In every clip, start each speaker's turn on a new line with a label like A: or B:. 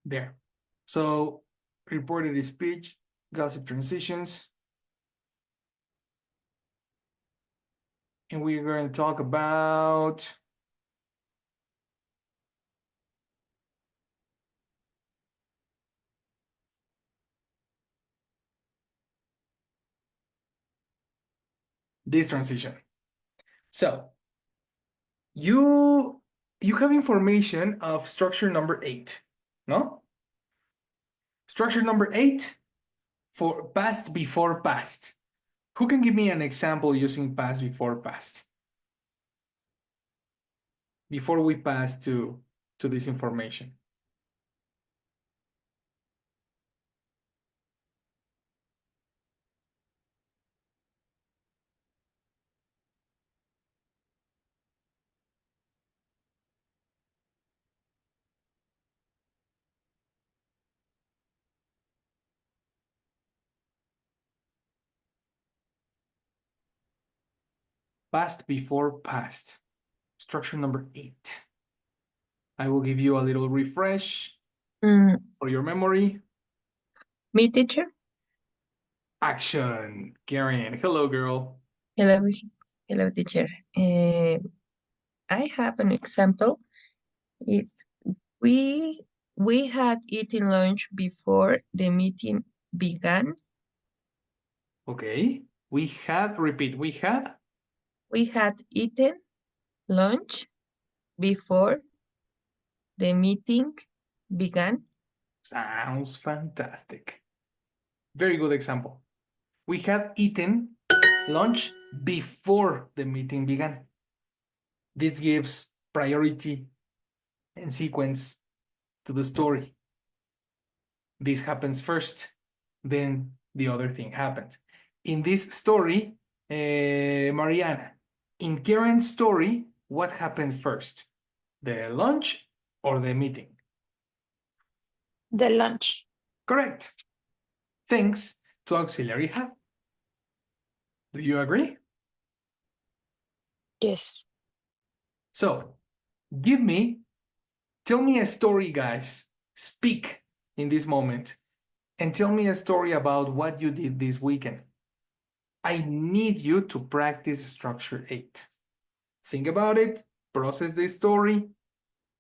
A: There. So reported speech, gossip transitions. And we're going to talk about this transition. So you have information of structure number 8, no? Structure number 8 for past before past. Who can give me an example using past before past? Before we pass to this information. Past before past. Structure number 8. I will give you a little refresh for your memory.
B: Me, teacher.
A: Action. Karen. Hello, girl.
B: Hello, teacher. I have an example. It's we had eaten lunch before the meeting began.
A: Okay. We had
B: eaten lunch before the meeting began.
A: Sounds fantastic. Very good example. We had eaten lunch before the meeting began. This gives priority and sequence to the story. This happens first, then the other thing happens. In this story, Mariana, in Karen's story, what happened first? The lunch or the meeting?
C: The lunch.
A: Correct. Thanks to auxiliary have. Do you agree?
C: Yes.
A: So, tell me a story, guys. Speak in this moment and tell me a story about what you did this weekend. I need you to practice structure 8. Think about it, process the story,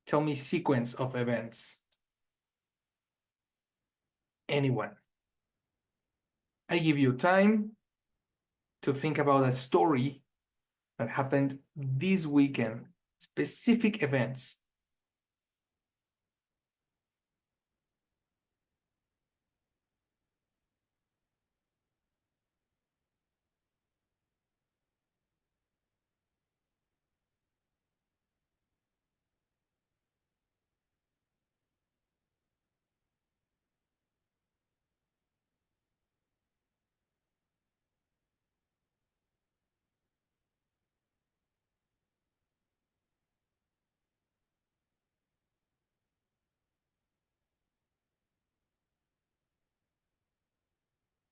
A: tell me sequence of events. Anyone? I give you time to think about a story that happened this weekend, specific events.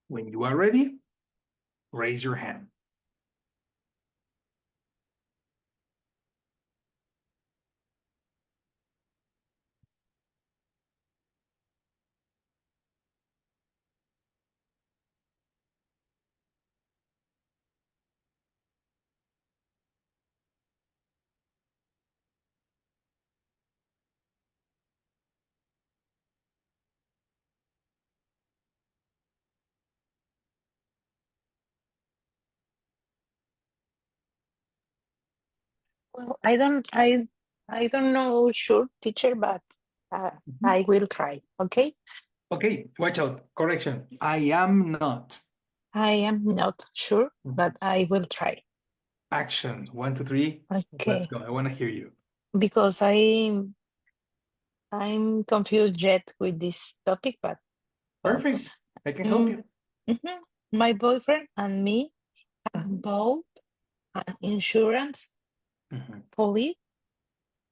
A: When you are ready, raise your hand.
C: Well, I don't know sure, teacher, but I will try. Okay.
A: Okay, watch out. Correction. I am not.
C: I am not sure, but I will try.
A: Action. 1, 2, 3.
C: Okay.
A: Let's go. I want to hear you.
C: Because I'm confused yet with this topic, but
A: Perfect. I can help you.
C: My boyfriend and me bought an insurance policy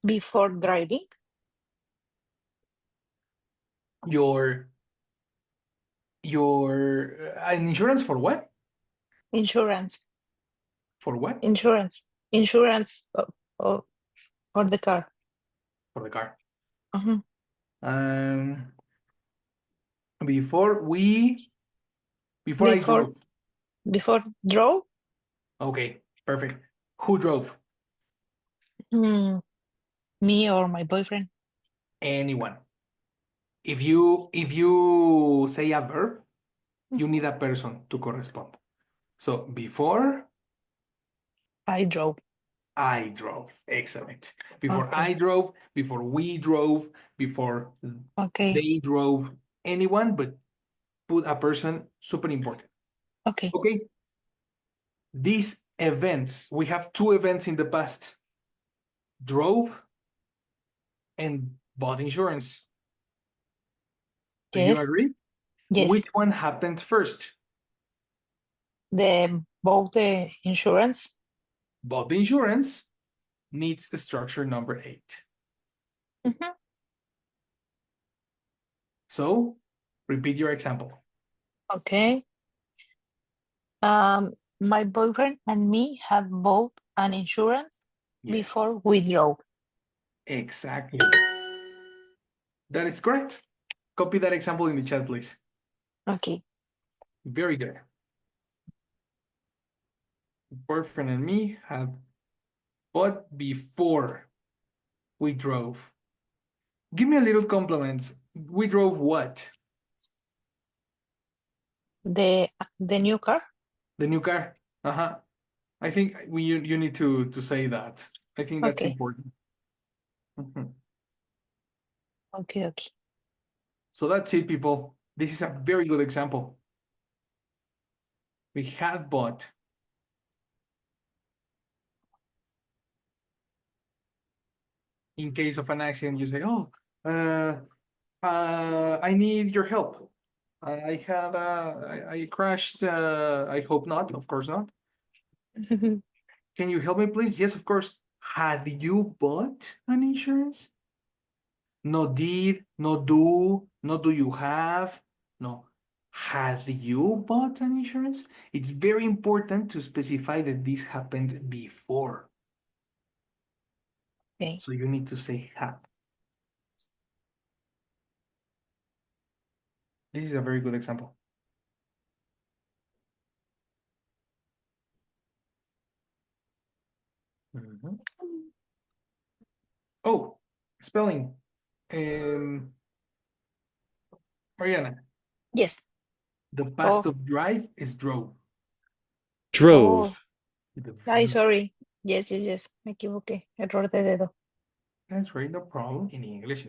C: before driving.
A: Your an insurance for what?
C: Insurance.
A: For what?
C: Insurance for the car.
A: For the car. Before I drove.
C: Before drove.
A: Okay, perfect. Who drove?
C: Me or my boyfriend.
A: Anyone. If you say a verb, you need a person to correspond. So before
C: I drove.
A: I drove. Excellent. Before
C: Okay.
A: I drove, before we drove, before
C: Okay.
A: they drove, anyone, but put a person, super important.
C: Okay.
A: Okay. These events, we have two events in the past: drove and bought insurance. Do you
C: Yes.
A: agree?
C: Yes.
A: Which one happened first?
C: Both the insurance.
A: Bought the insurance needs the structure number 8. So repeat your example.
C: Okay. My boyfriend and me have both an insurance before we drove.
A: Exactly. That is correct. Copy that example in the chat, please.
C: Okay.
A: Very good. Boyfriend and me have bought before we drove. Give me a little compliment. We drove what?
C: The new car.
A: The new car. I think you need to say that. I think that's
C: Okay.
A: important.
C: Okay. Okay.
A: So that's it, people. This is a very good example. We had bought. In case of an accident, you say, "Oh, I need your help. I crashed. I hope not. Of course not. Can you help me, please?" Yes, of course. Had you bought an insurance? No did, no do, no do you have, no. Had you bought an insurance? It's very important to specify that this happened before.
C: Okay.
A: So you need to say had. This is a very good example. Oh, spelling. Mariana.
C: Yes.
A: The past of drive is drove.
D: Drove.
C: Ay, sorry. Yes. Me equivoqué. Error de dedo.
A: That's right, no problem. In English.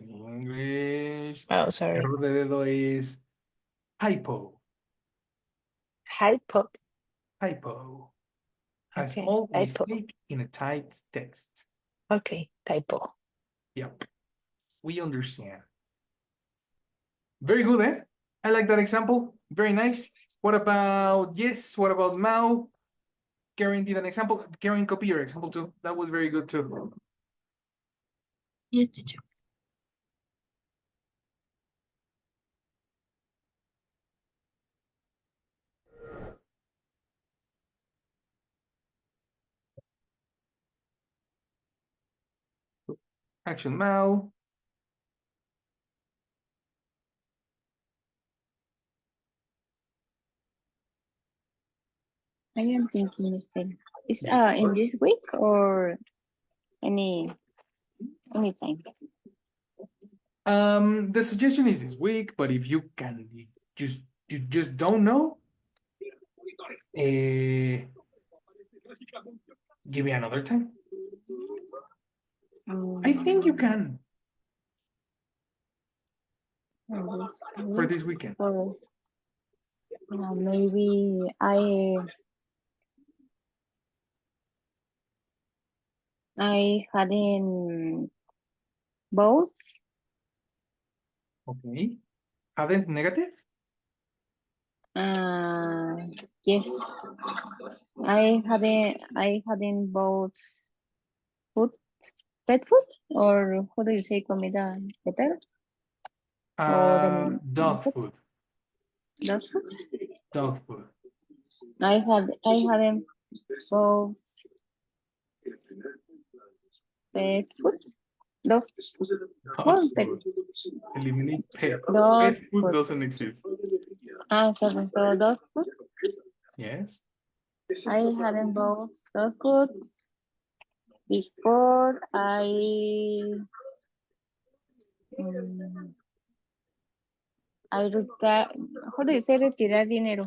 C: Oh, sorry.
A: Error de dedo is hypo.
C: Hypo.
A: Hypo. A
C: Okay.
A: small
C: Typo.
A: mistake in a typed text.
C: Okay. Typo.
A: Yep. We understand. Very good, eh? I like that example. Very nice. What about yes? What about Mao? Karen did an example. Karen, copy your example too. That was very good too.
B: Yes, teacher.
A: Action Mao.
E: I am thinking still. Is
A: Yes, of
E: in
A: course.
E: this week or any time?
A: The suggestion is this week, but if you can you just don't know, give me another time. I think you can for this weekend.
E: Or maybe I had in both.
A: Okay. Hadn't negative?
E: Yes, I had in both food, pet food, or how do you say comida de perro? Or the
A: Dog food.
E: dog food?
A: Dog food.
E: I had in both pet food. Dog,
A: Oh,
E: pet,
A: eliminate pet.
E: dog
A: Pet food
E: food.
A: doesn't exist.
E: Sorry, so dog food.
A: Yes.
E: I hadn't bought dog food before I retire. How do you say retirar dinero?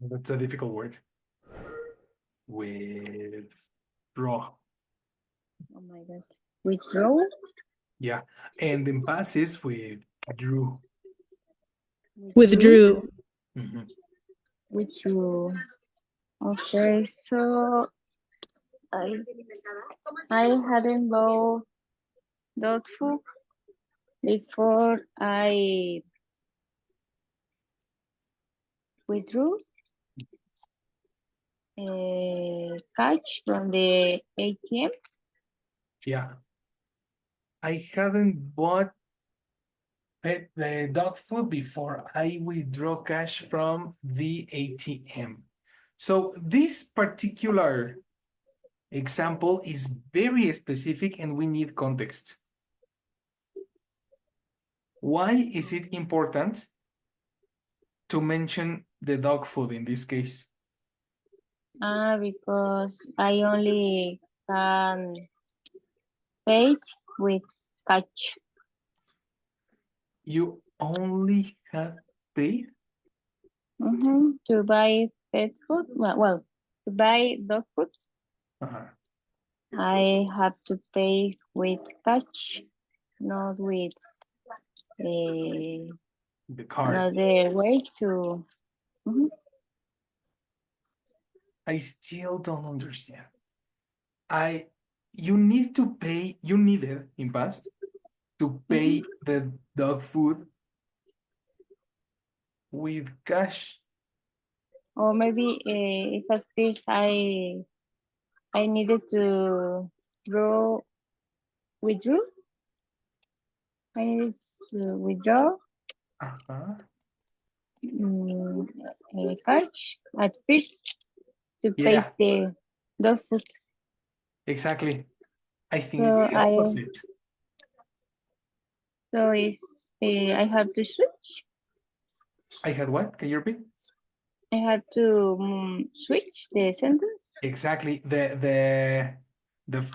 A: That's a difficult word. Withdraw.
E: Oh my God. Withdraw?
A: Yeah. And in past is withdrew.
D: Withdrew.
A: Mhm.
E: Withdrew. Okay, so I hadn't bought dog food before I withdrew cash from the ATM.
A: Yeah. I haven't bought the dog food before I withdraw cash from the ATM. So this particular example is very specific and we need context. Why is it important to mention the dog food in this case?
E: Because I only can pay with cash.
A: You only have paid?
E: To buy pet food. Well, to buy dog food,
A: Uh-huh.
E: I have to pay with cash, not with
A: The card.
E: another way to. Mhm.
A: I still don't understand. You need to pay, you needed in past to pay the dog food with cash.
E: Or maybe it's at first I needed to draw withdraw. I needed to withdraw
A: Uh-huh.
E: cash at first to pay
A: Yeah,
E: the dog food.
A: exactly. I think
E: So
A: it's the opposite.
E: I have to switch.
A: I had what? Can you repeat?
E: I have to switch the sentence.
A: Exactly. The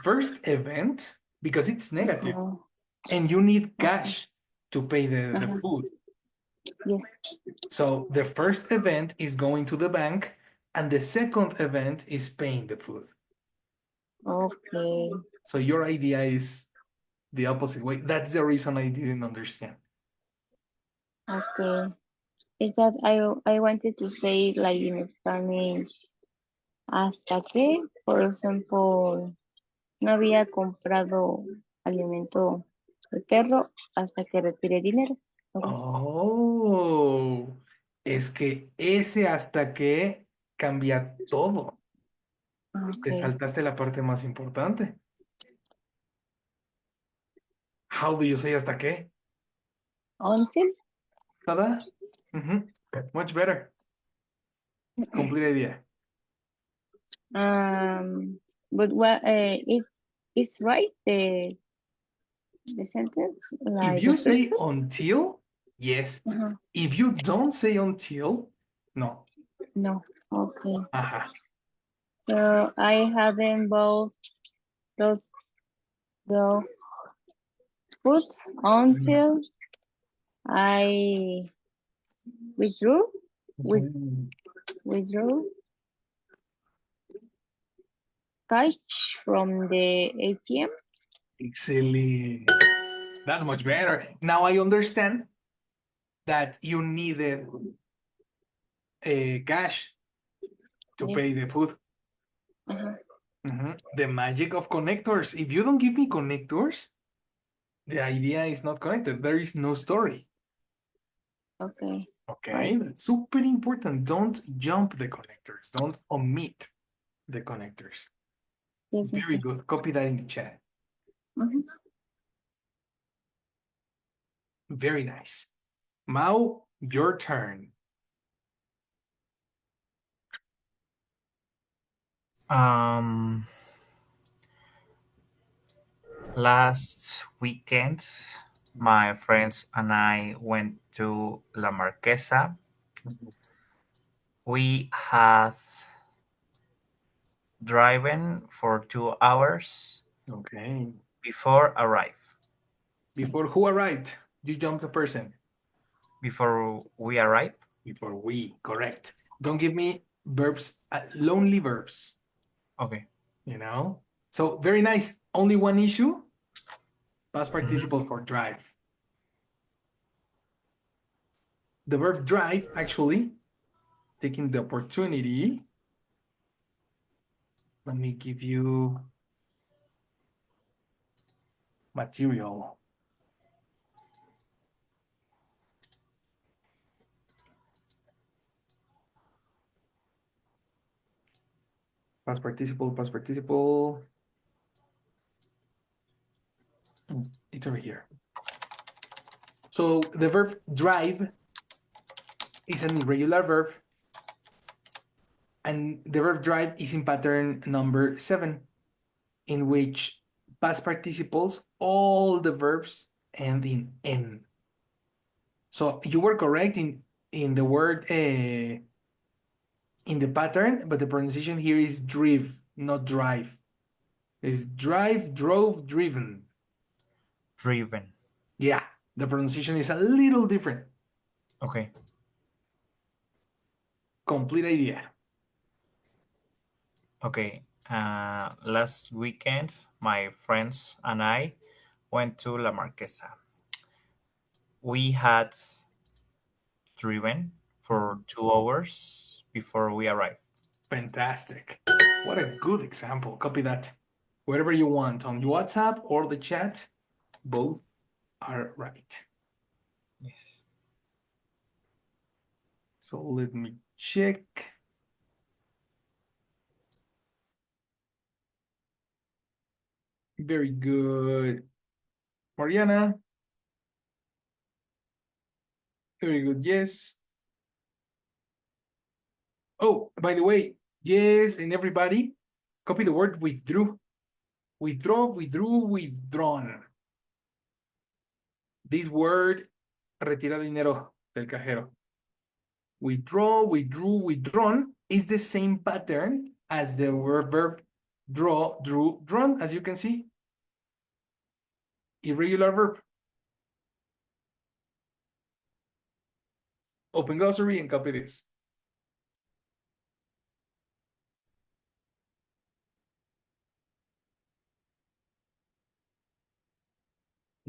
A: first event, because it's negative,
E: Oh,
A: and you need
E: okay.
A: cash to pay the
E: Uh-huh.
A: food.
E: Yes.
A: So the first event is going to the bank, and the second event is paying the food.
E: Okay.
A: So your idea is the opposite way. That's the reason I didn't understand.
E: Okay. Is that I wanted to say like in Spanish hasta que, por ejemplo, no había comprado alimento de perro hasta que retire dinero. Okay.
A: Oh, es que ese hasta que cambia todo. Te
E: Okay.
A: saltaste la parte más importante. How do you say hasta qué?
E: Until.
A: ¿Tada? Much better. Complete idea.
E: But what it's right the sentence
A: If
E: like the
A: you
E: first
A: say until, yes.
E: one?
A: If you don't say until, no.
E: No. Okay.
A: Ajá.
E: So I haven't bought the food until I withdrew with
A: Mm.
E: withdrew cash from the ATM.
A: Excellent. That's much better. Now I understand that you needed cash to pay
E: Yes.
A: the food.
E: Uh-huh.
A: The magic of connectors. If you don't give me connectors, the idea is not connected. There is no story.
E: Okay.
A: Okay,
E: Right.
A: that's super important. Don't jump the connectors. Don't omit the connectors.
E: Yes,
A: Very
E: Mister.
A: good. Copy that in the chat.
E: Mhm.
A: Very nice. Mao, your turn.
F: Um, Last weekend, my friends and I went to La Marquesa. We had driven for 2 hours
A: Okay.
F: before arrive.
A: Before who arrived? You jumped a person.
F: Before we arrive,
A: Before we, correct. Don't give me verbs, lonely verbs,
F: okay.
A: you know? So very nice. Only one issue, past participle for drive. The verb drive, actually, taking the opportunity, let me give you material. Past participle, past participle. It's over here. So the verb drive is an irregular verb, and the verb drive is in pattern number 7, in which past participles, all the verbs end in N. So you were correct in the word in the pattern, but the pronunciation here is drive, not drive. It's drive, drove, driven.
F: Driven.
A: Yeah, the pronunciation is a little different.
F: Okay.
A: Complete idea.
F: Okay. Last weekend, my friends and I went to La Marquesa. We had driven for 2 hours before we arrived.
A: Fantastic. What a good example. Copy that. Wherever you want, on WhatsApp or the chat, both are right.
F: Yes.
A: So let me check. Very good. Mariana. Very good. Yes. Oh, by the way, yes, and everybody, copy the word withdrew. Withdraw, withdrew, withdrawn. This word, retirar dinero del cajero. Withdraw, withdrew, withdrawn is the same pattern as the verb draw, drew, drawn, as you can see. Irregular verb. Open glossary and copy this.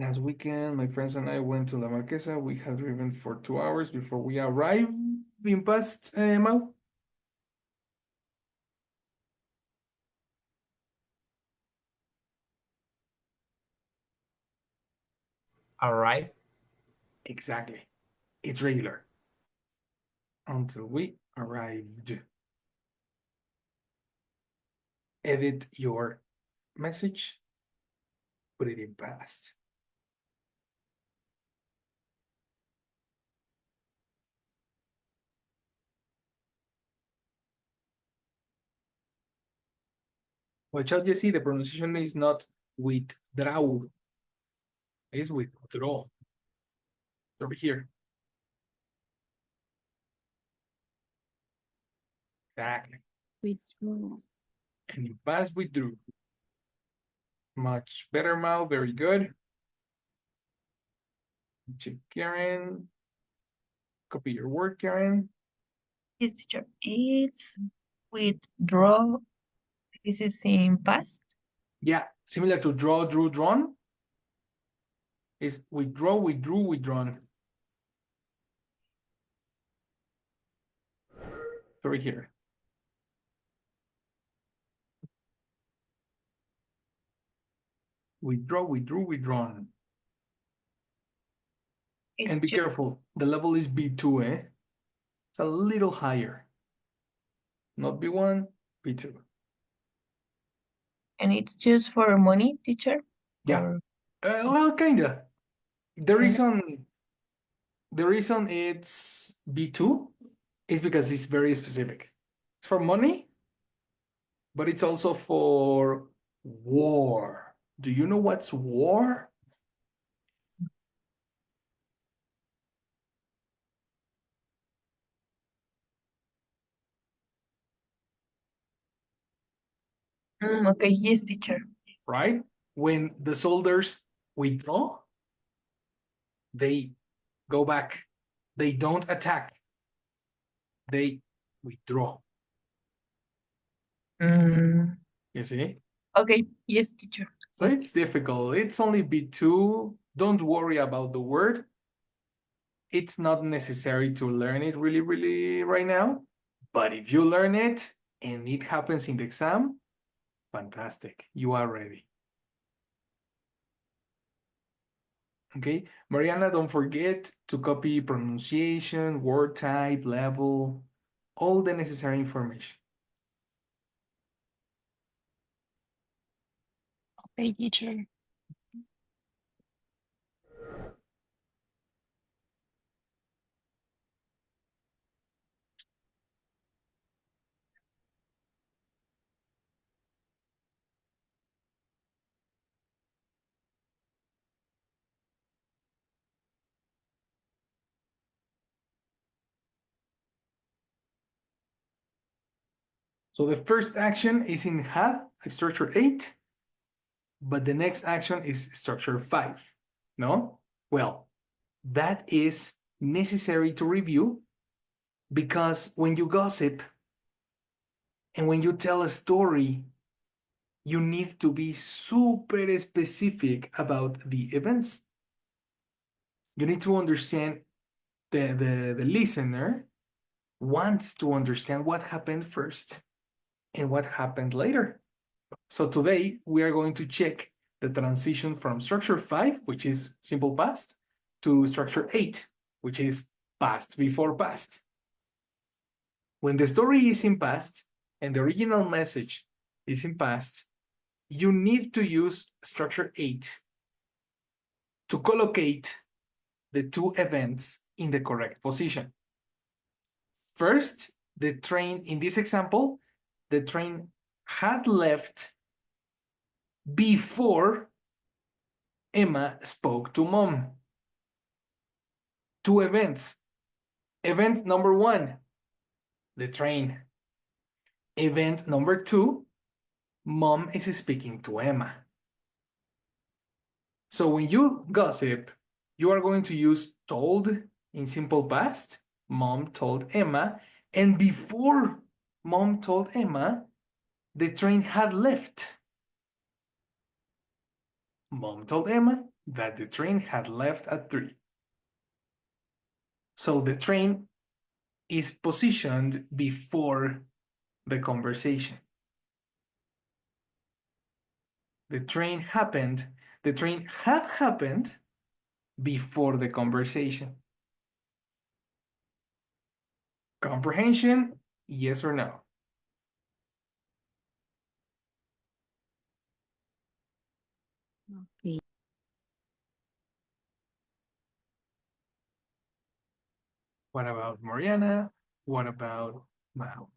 A: Last weekend, my friends and I went to La Marquesa. We had driven for 2 hours before we arrived in past Mau.
F: Arrive.
A: Exactly. It's regular. Until we arrived. Edit your message. Put it in past. Watch out, Jesse, the pronunciation is not withdraw. It's withdraw. Over here. Exactly.
E: Withdraw.
A: And in past, withdrew. Much better, Mau. Very good. Check Karen. Copy your word, Karen.
B: Yes, teacher. It's withdraw. This is in past.
A: Yeah, similar to draw, drew, drawn. Is withdraw, withdrew, withdrawn. Over here. Withdraw, withdrew, withdrawn. And be careful, the level is B2, eh? It's a little higher. Not B1, B2.
B: And it's just for money, teacher?
A: Yeah.
B: Or
A: Well, kinda. The
B: kinda?
A: reason it's B2 is because it's very specific. It's for money, but it's also for war. Do you know what's war?
B: Okay, yes, teacher.
A: Right? When the soldiers withdraw, they go back. They don't attack. They withdraw.
B: Mm,
A: You see?
B: okay, yes, teacher.
A: So
B: Yes.
A: it's difficult. It's only B2. Don't worry about the word. It's not necessary to learn it really, really right now. But if you learn it and it happens in the exam, fantastic. You are ready. Okay, Mariana, don't forget to copy pronunciation, word type, level, all the necessary information.
C: Okay, teacher.
A: So the first action is in had, structure 8, but the next action is structure 5. No? Well, that is necessary to review because when you gossip and when you tell a story, you need to be super specific about the events. You need to understand the listener wants to understand what happened first and what happened later. So today we are going to check the transition from structure 5, which is simple past, to structure 8, which is past before past. When the story is in past and the original message is in past, you need to use structure 8 to collocate the two events in the correct position. First, the train, in this example, the train had left before Emma spoke to mom. Two events. Event number 1, the train. Event number 2, mom is speaking to Emma. So when you gossip, you are going to use told in simple past. Mom told Emma, and before mom told Emma, the train had left. Mom told Emma that the train had left at 3. So the train is positioned before the conversation. The train had happened before the conversation. Comprehension, yes or no?
C: Okay.
A: What about Mariana? What about Mao?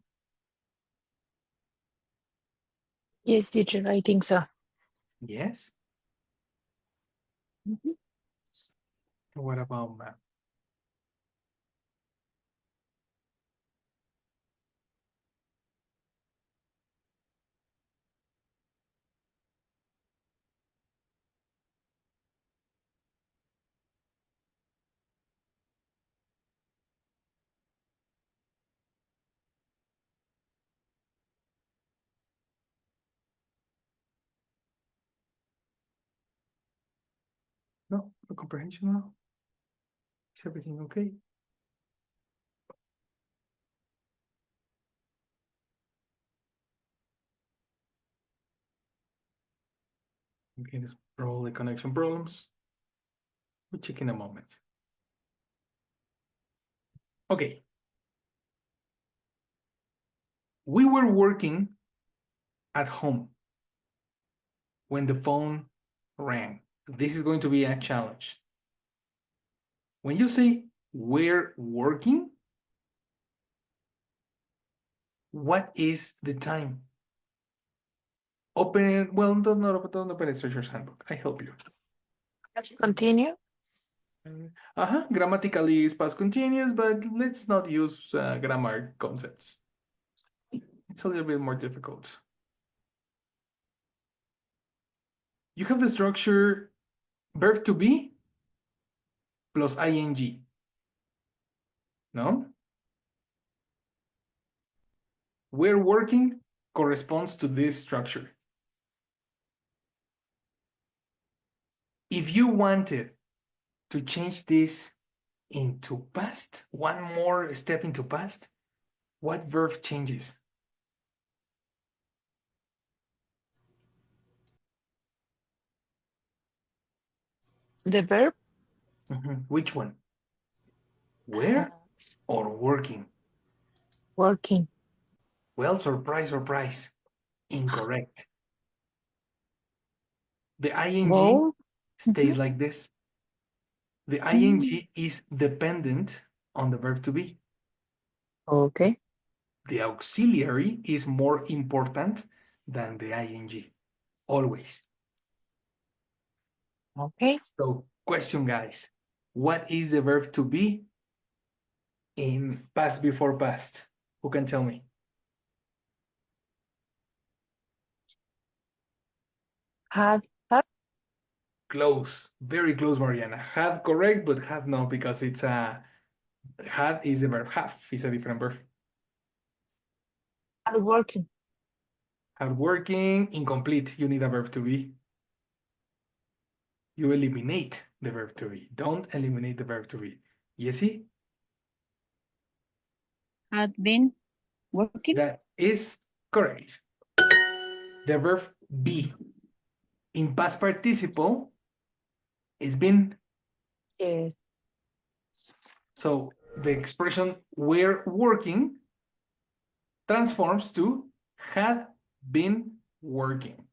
C: Yes, teacher, I think so.
A: Yes?
C: Mhm.
A: What about Mao? No, no comprehension now? Is everything okay? Okay, there's probably connection problems. We'll check in a moment. Okay. We were working at home when the phone rang. This is going to be a challenge. When you say we're working, what is the time? Open, well, don't open a Teacher's Handbook. I help you.
C: Continue.
A: Grammatically is past continuous, but let's not use grammar concepts. It's a little bit more difficult. You have the structure verb to be plus ing. No? Where working corresponds to this structure. If you wanted to change this into past, one more step into past, what verb changes?
C: The verb.
A: Which one? Where or working?
C: Working.
A: Well, surprise. Incorrect. The ing
C: Go.
A: stays like this. The ing is dependent on the verb to be.
C: Okay.
A: The auxiliary is more important than the ing, always.
C: Okay.
A: So, question, guys. What is the verb to be in past before past? Who can tell me?
C: Had.
A: Close, very close, Mariana. Had correct, but had no, because it's a had is the verb have, is a different verb.
C: Had working.
A: Had working, incomplete. You need a verb to be. You eliminate the verb to be. Don't eliminate the verb to be. Yesi?
E: Had been working.
A: That is correct. The verb be in past participle is been.
C: Yes.
A: So the expression were working transforms to had been working.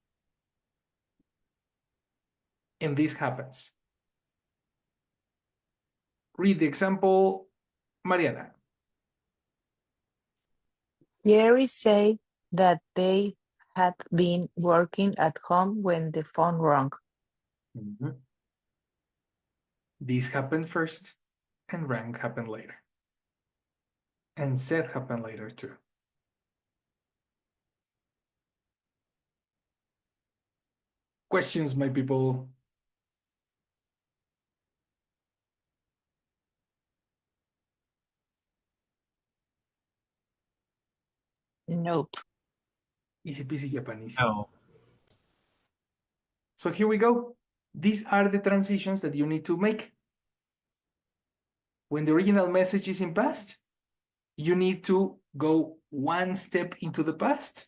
A: And this happens. Read the example, Mariana.
C: Jerry said that they had been working at home when the phone rang.
A: This happened first, and rang happened later. And said happened later too. Questions, my people?
C: Nope.
A: Easy peasy Japanese.
F: No.
A: So here we go. These are the transitions that you need to make. When the original message is in past, you need to go one step into the past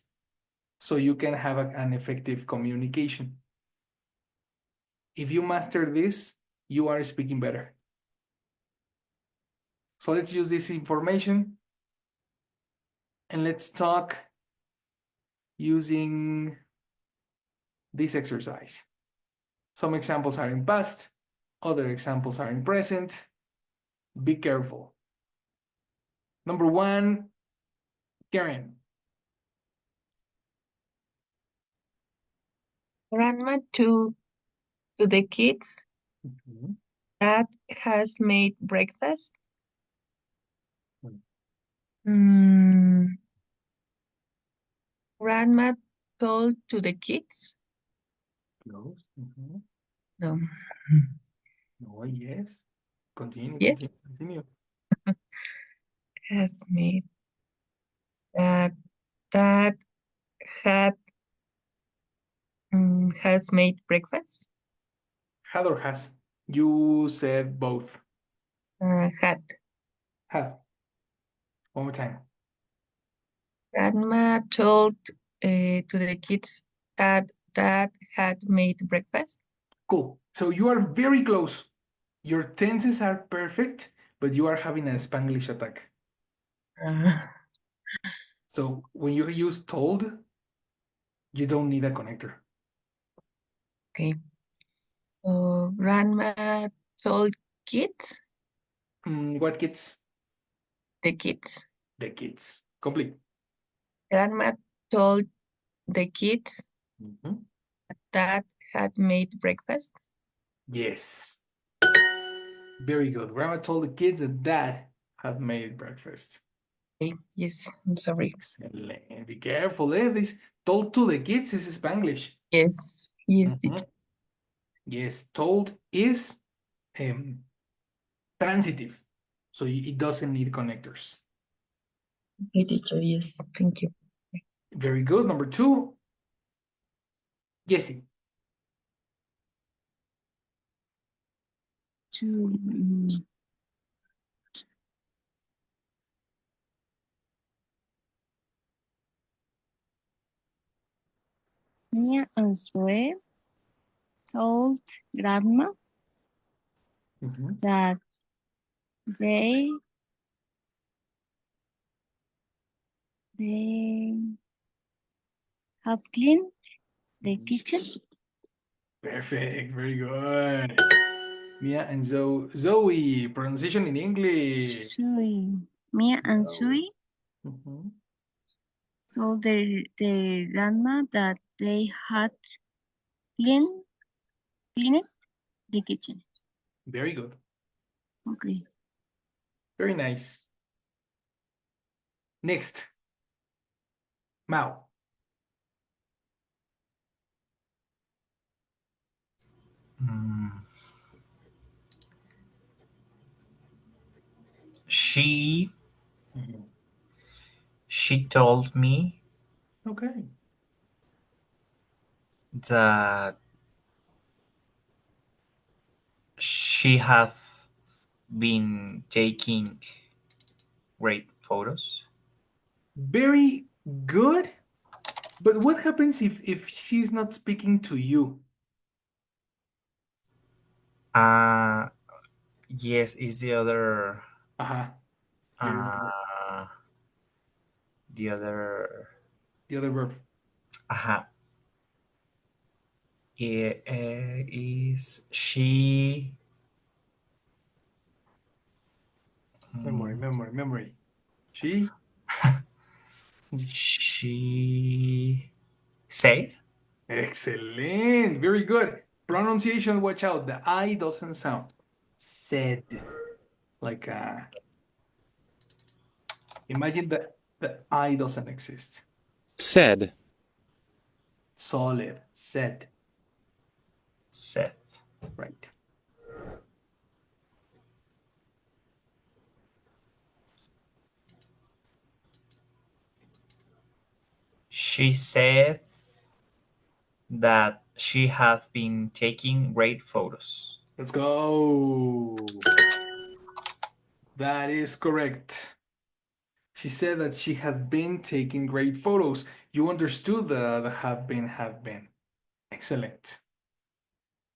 A: so you can have an effective communication. If you master this, you are speaking better. So let's use this information and let's talk using this exercise. Some examples are in past, other examples are in present. Be careful. Number one, Karen.
B: Grandma to the kids. Dad has made breakfast. Grandma told to the kids.
A: Close.
B: No.
A: No, yes. Continue,
B: Yes.
A: continue.
B: Has made. Dad had has made breakfast.
A: Had or has? You said both.
B: Had.
A: Had. One more time.
B: Grandma told to the kids that Dad had made breakfast.
A: Cool. So you are very close. Your tenses are perfect, but you are having a Spanglish attack. So when you use told, you don't need a connector.
B: Okay. So grandma told kids,
A: What kids?
B: the kids.
A: The kids. Complete.
B: Grandma told the kids
A: Mhm.
B: Dad had made breakfast.
A: Yes. Very good. Grandma told the kids that dad had made breakfast.
B: Okay, yes, I'm sorry.
A: Excellent. Be careful, eh? This told to the kids is Spanglish.
B: Yes, yes,
A: Mhm.
B: teacher.
A: Yes, told is transitive. So it doesn't need connectors.
B: Okay, teacher, yes, thank you.
A: Very good. Number 2. Jessie.
E: Mia and Zoe told grandma
A: Mhm.
E: that they have cleaned the kitchen.
A: Perfect. Very good. Mia and Zoe. Pronunciation in English.
E: Zoe. Mia and
A: Zoe.
E: Zoe
A: Mhm.
E: told their grandma that they had cleaned the kitchen.
A: Very good.
E: Okay.
A: Very nice. Next. Mao.
F: Mm. She
A: Mhm.
F: she told me
A: Okay.
F: that she had been taking great photos.
A: Very good. But what happens if she's not speaking to you?
F: Uh yes, is the other
A: Uh-huh. You remember
F: uh the other
A: the other verb.
F: uh is she
A: Memory, memory, memory. She
F: she said
A: excellent. Very good. Pronunciation, watch out. The I doesn't sound. Said. Like imagine that the I doesn't exist.
D: said,
A: Solid. Said.
F: said
A: Right.
F: she said that she had been taking great photos.
A: Let's go. That is correct. She said that she had been taking great photos. You understood the have been, have been. Excellent.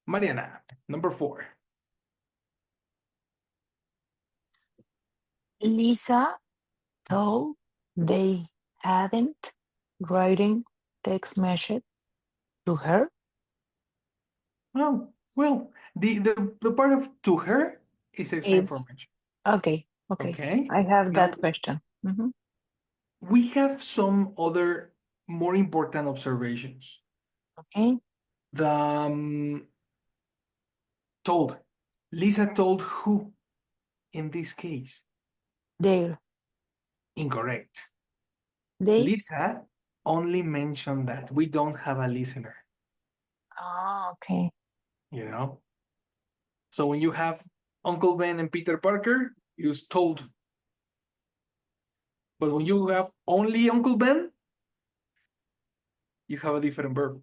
A: Mariana, number 4.
C: Lisa told they hadn't writing text message to her.
A: Oh, well, the part of to her is extra
C: It's
A: information.
C: okay.
A: Okay.
C: I have
A: Now
C: that question. Mhm.
A: we have some other more important observations.
C: Okay.
A: The told. Lisa told who in this case?
C: There.
A: Incorrect.
C: They.
A: Lisa only mentioned that. We don't have a listener,
C: Oh, okay.
A: you know? So when you have Uncle Ben and Peter Parker, use told. But when you have only Uncle Ben, you have a different verb.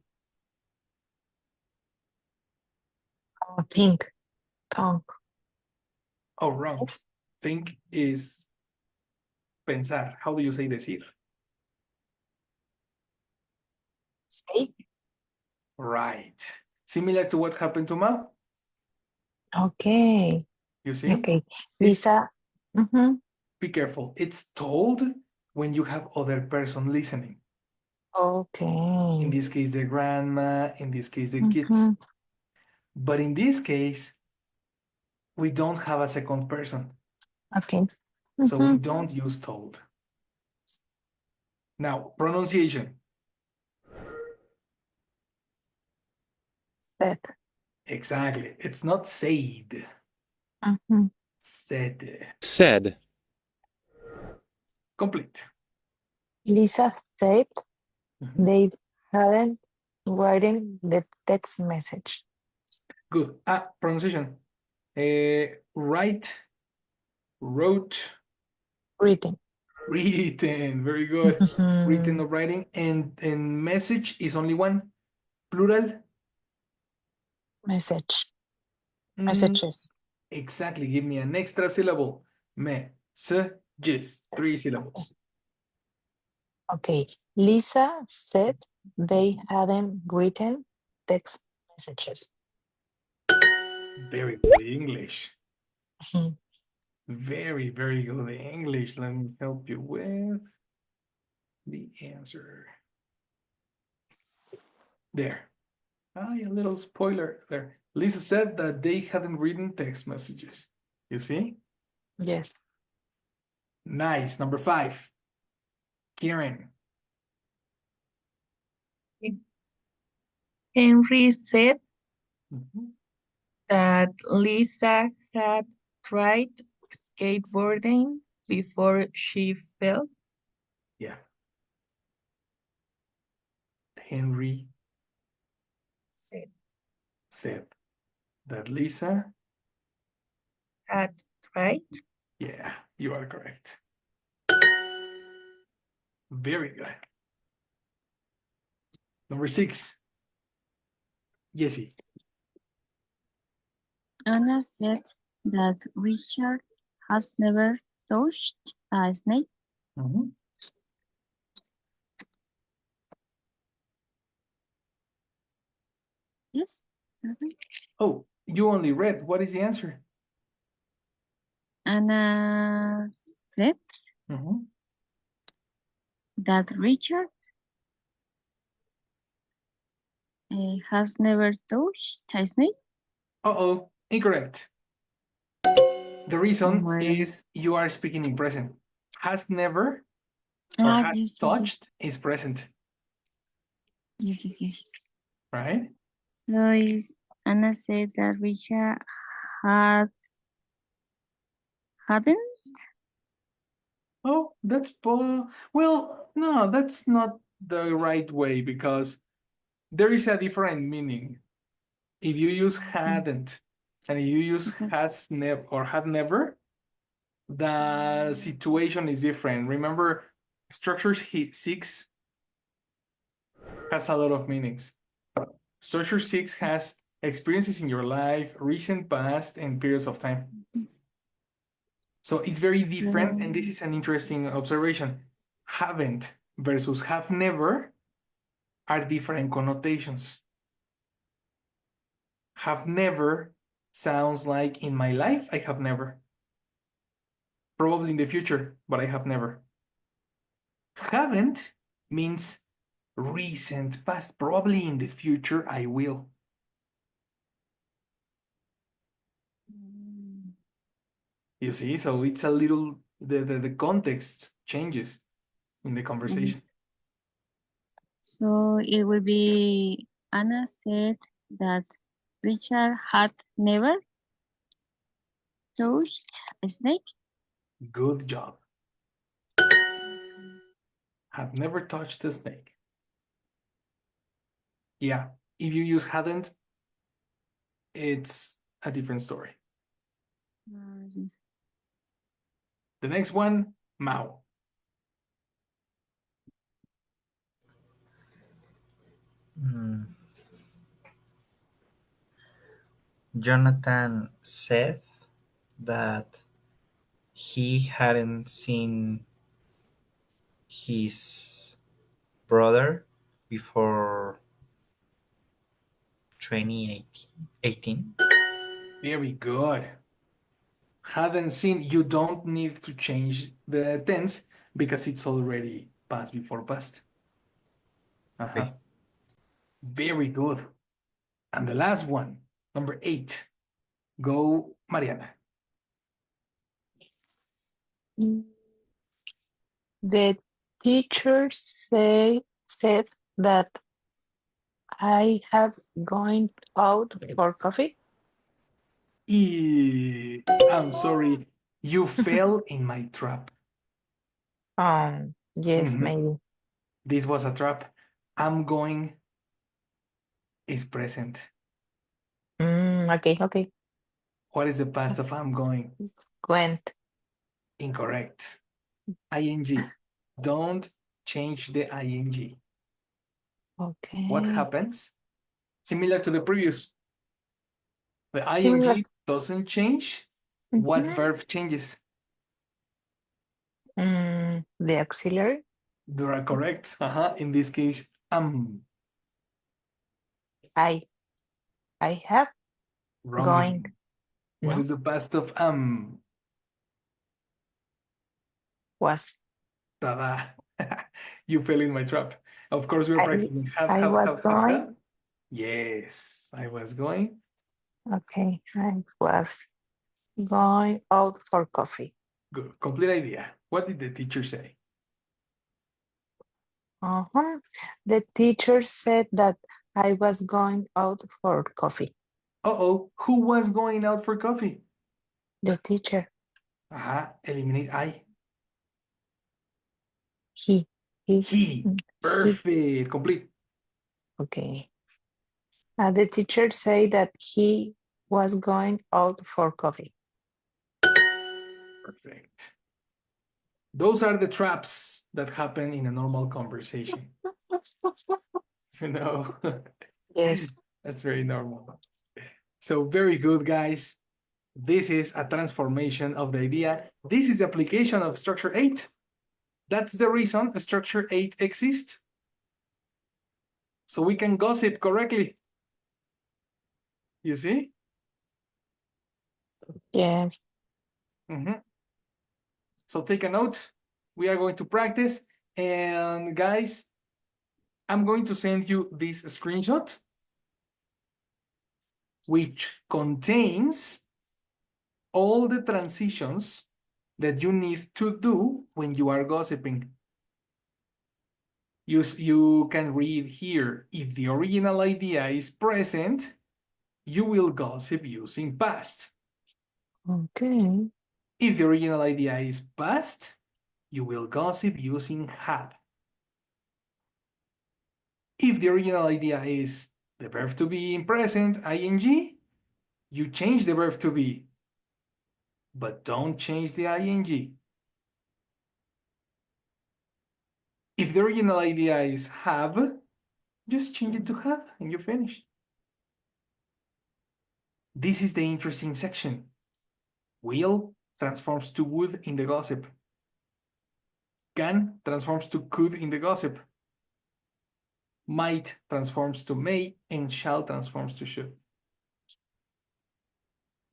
C: Oh, think. Talk.
A: Oh, wrong.
C: Yes.
A: Think is pensar. How do you say decir?
C: Say.
A: Right. Similar to what happened to Mao.
C: Okay.
A: You see?
C: Okay.
A: It's
C: Lisa. Mhm.
A: be careful. It's told when you have other person listening. In
C: Okay.
A: this case, the grandma, in this case, the kids.
C: Mhm.
A: But in this case, we don't have a second person.
C: Okay.
A: So we
C: Mhm.
A: don't use told. Now, pronunciation.
C: Said.
A: Exactly. It's not said.
C: Mhm.
A: Said.
D: said,
A: Complete.
C: Lisa said
A: Mhm.
C: they hadn't written the text message.
A: Good. Pronunciation. Write, wrote,
C: Written.
A: written. Very good. Written or writing. And message is only one. Plural.
C: Message.
A: Mm,
C: Messages.
A: exactly. Give me an extra syllable. Messages. 3 syllables.
C: Okay. Lisa said they hadn't written text messages.
A: Very good English.
C: Mhm.
A: Very, very good English. Let me help you with the answer. There. A little spoiler there. Lisa said that they hadn't written text messages. You see?
C: Yes.
A: Nice. Number 5. Kieran.
B: Henry said
A: Mhm.
B: that Lisa had tried skateboarding before she fell.
A: Yeah. Henry
B: Said
A: said that Lisa.
B: had tried.
A: Yeah, you are correct. Very good. Number 6. Jessie.
E: Anna said that Richard has never touched a snake.
A: Mhm.
E: Yes, that's right.
A: Oh, you only read. What is the answer?
E: Anna said
A: Mhm.
E: that Richard has never touched a snake.
A: Uh-oh, incorrect. The
E: Oh
A: reason
E: my God.
A: is you are speaking in present. Has never or has
E: Yes, yes, yes,
A: touched is present,
E: yes, yes, yes.
A: right?
E: So Anna said that Richard had hadn't.
A: Oh, well, no, that's not the right way because there is a different meaning. If you use hadn't and if you use
E: Exactly.
A: has never or had never, the situation is different. Remember, structure 6 has a lot of meanings. Structure 6 has experiences in your life, recent past, and periods of time. So it's very different, and this is an interesting observation. Haven't versus have never are different connotations. Have never sounds like in my life, I have never. Probably in the future, but I have never. Haven't means recent past. Probably in the future, I will. You see, so it's a little, the context changes in the conversation.
E: Yes. So it would be Anna said that Richard had never touched a snake.
A: Good job. Have never touched a snake. Yeah, if you use hadn't, it's a different story.
E: Yes.
A: The next one, Mao.
F: Hmm. Jonathan said that he hadn't seen his brother before 2018.
A: Very good. Hadn't seen, you don't need to change the tense because it's already past before past. Uh-huh.
F: Okay.
A: Very good. And the last one, number 8. Go, Mariana.
C: The teacher said that I have going out for coffee.
A: I'm sorry. You fell in my trap.
C: Yes,
A: Mhm.
C: maybe.
A: This was a trap. I'm going is present.
C: Okay.
A: What is the past of I'm going?
C: Went.
A: Incorrect. ing. Don't change the ing.
C: Okay.
A: What happens? Similar to the previous. The
C: Similar.
A: ing doesn't change. What
C: Mhm.
A: verb changes?
C: The auxiliary.
A: You are correct. In this case,
C: I have
A: wrong.
C: going.
A: What
C: No.
A: is the past of
C: Was.
A: Tada. You fell in my trap. Of course, we're
C: I
A: practicing.
C: I was going.
A: Yes, I was going.
C: Okay. I was going out for coffee.
A: Good. Complete idea. What did the teacher say?
C: The teacher said that I was going out for coffee.
A: Uh-oh. Who was going out for coffee?
C: The teacher.
A: Eliminate I.
C: He.
A: He. Perfect. Complete.
C: Okay. The teacher said that he was going out for coffee.
A: Perfect. Those are the traps that happen in a normal conversation. You know,
C: Yes.
A: that's very normal. So very good, guys. This is a transformation of the idea. This is the application of structure 8. That's the reason structure 8 exists. So we can gossip correctly. You see?
C: Yes.
A: So take a note. We are going to practice. And guys, I'm going to send you this screenshot, which contains all the transitions that you need to do when you are gossiping. You can read here, if the original idea is present, you will gossip using past.
C: Okay.
A: If the original idea is past, you will gossip using had. If the original idea is the verb to be in present, ing, you change the verb to be, but don't change the ing. If the original idea is have, just change it to have and you finish. This is the interesting section. Will transforms to would in the gossip. Can transforms to could in the gossip. Might transforms to may, and shall transforms to should.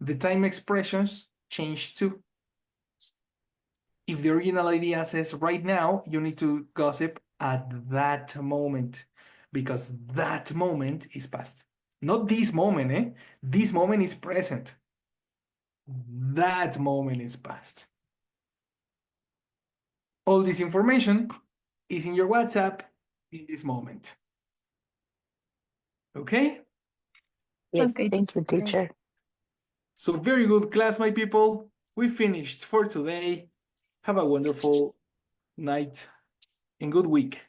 A: The time expressions change too. If the original idea says right now, you need to gossip at that moment, because that moment is past. Not this moment, eh? This moment is present. That moment is past. All this information is in your WhatsApp in this moment. Okay?
C: Yes.
B: Okay,
C: Thank you, teacher.
A: So very good class, my people. We finished for today. Have a wonderful night and good week.